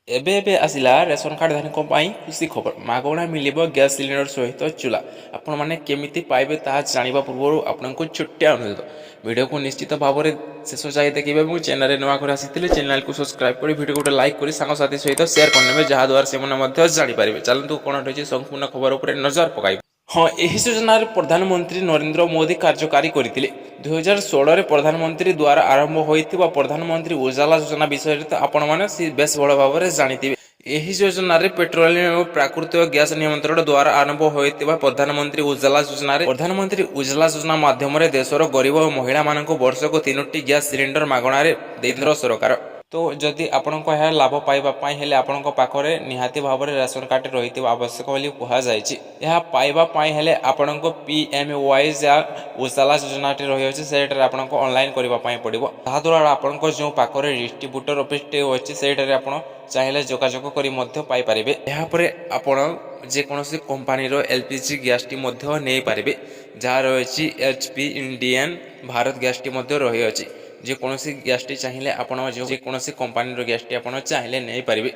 ଏବେ ଏବେ ଆସିଲା ରେସନ କାର୍ଡଧାରୀଙ୍କ ପାଇଁ ଖୁସି ଖବର। ମାଗଣା ମିଳିବ ଗ୍ୟାସ୍ ସିଲିଣ୍ଡର ସହିତ ଚୁଲା। ଆପଣମାନେ କେମିତି ପାଇବେ ତାହା ଜାଣିବା ପୂର୍ବରୁ ଆପଣଙ୍କୁ ଛୋଟିଆ ଅନୁରୋଧ, ଭିଡ଼ିଓକୁ ନିଶ୍ଚିତ ଭାବରେ ଶେଷ ଯାଏ ଦେଖିବେ ଏବଂ ଚ୍ୟାନେଲରେ ନୂଆ କରି ଆସିଥିଲେ ଚ୍ୟାନେଲକୁ ସବସ୍କ୍ରାଇବ୍ କରି ଭିଡ଼ିଓକୁ ଗୋଟେ ଲାଇକ୍ କରି ସାଙ୍ଗସାଥି ସହିତ ସେୟାର କରିନେବେ, ଯାହାଦ୍ୱାରା ସେମାନେ ମଧ୍ୟ ଜାଣିପାରିବେ। ଚାଲନ୍ତୁ କ'ଣ ରହିଛି ସମ୍ପୂର୍ଣ୍ଣ ଖବର ଉପରେ ନଜର ପକାଇବା। ହଁ, ଏହି ଯୋଜନାରେ ପ୍ରଧାନମନ୍ତ୍ରୀ ନରେନ୍ଦ୍ର ମୋଦି କାର୍ଯ୍ୟକାରୀ କରିଥିଲେ। 2016ରେ ପ୍ରଧାନମନ୍ତ୍ରୀ ଦ୍ୱାରା ଆରମ୍ଭ ହୋଇଥିବା ପ୍ରଧାନମନ୍ତ୍ରୀ ଉଜ୍ଜ୍ୱଲା ଯୋଜନା ବିଷୟରେ ତ ଆପଣମାନେ ବେଶ ଭଲ ଭାବରେ ଜାଣିଥିବେ। ଏହି ଯୋଜନାରେ ପେଟ୍ରୋଲିୟମ ଓ ପ୍ରାକୃତିକ ଗ୍ୟାସ ନିୟନ୍ତ୍ରଣ ଦ୍ୱାରା ଆରମ୍ଭ ହୋଇଥିବା ପ୍ରଧାନମନ୍ତ୍ରୀ ଉଜ୍ଜ୍ୱଲା ଯୋଜନା ମାଧ୍ୟମରେ ଦେଶର ଗରିବ ଓ ମହିଳାମାନଙ୍କୁ ବର୍ଷକୁ 3ଟି ଗ୍ୟାସ୍ ସିଲିଣ୍ଡର ମାଗଣାରେ ଦେଇଥିଲେ ସରକାର। ତ ଯଦି ଆପଣଙ୍କ ଏହା ଲାଭ ପାଇବା ପାଇଁ ହେଲେ ଆପଣଙ୍କ ପାଖରେ ନିହାତି ଭାବରେ ରେସନ କାର୍ଡ ରହିଥିବା ଆବଶ୍ୟକ ବୋଲି କୁହାଯାଇଛି। ଏହା ପାଇବା ପାଇଁ ହେଲେ ଆପଣଙ୍କ PMWY ଉଜ୍ଜ୍ୱଲା ଯୋଜନାଟି ରହିଅଛି ସେଇଟାରେ ଆପଣଙ୍କୁ ଅନଲାଇନ୍ କରିବା ପାଇଁ ପଡ଼ିବ। ତାହାଦ୍ୱାରା ଆପଣଙ୍କ ଯେଉଁ ପାଖରେ ଡିଷ୍ଟ୍ରିବ୍ୟୁଟର ଅଫିସଟି ଅଛି ସେଇଟାରେ ଆପଣ ଚାହିଁଲେ ଯୋଗାଯୋଗ କରି ମଧ୍ୟ ପାଇପାରିବେ। ଏହାପରେ ଆପଣ ଯେକୌଣସି କମ୍ପାନୀର LPG ଗ୍ୟାସ୍ଟି ମଧ୍ୟ ନେଇପାରିବେ, ଯାହା ରହିଛି HP, ଇଣ୍ଡିଆନ୍, ଭାରତ ଗ୍ୟାସ୍ଟି ମଧ୍ୟ ରହିଅଛି। ଯେକୌଣସି ଗ୍ୟାସ୍ଟି ଚାହିଁଲେ ଆପଣ ଯେକୌଣସି କମ୍ପାନୀର ଗ୍ୟାସ୍ଟି ଆପଣ ଚାହିଁଲେ ନେଇପାରିବେ।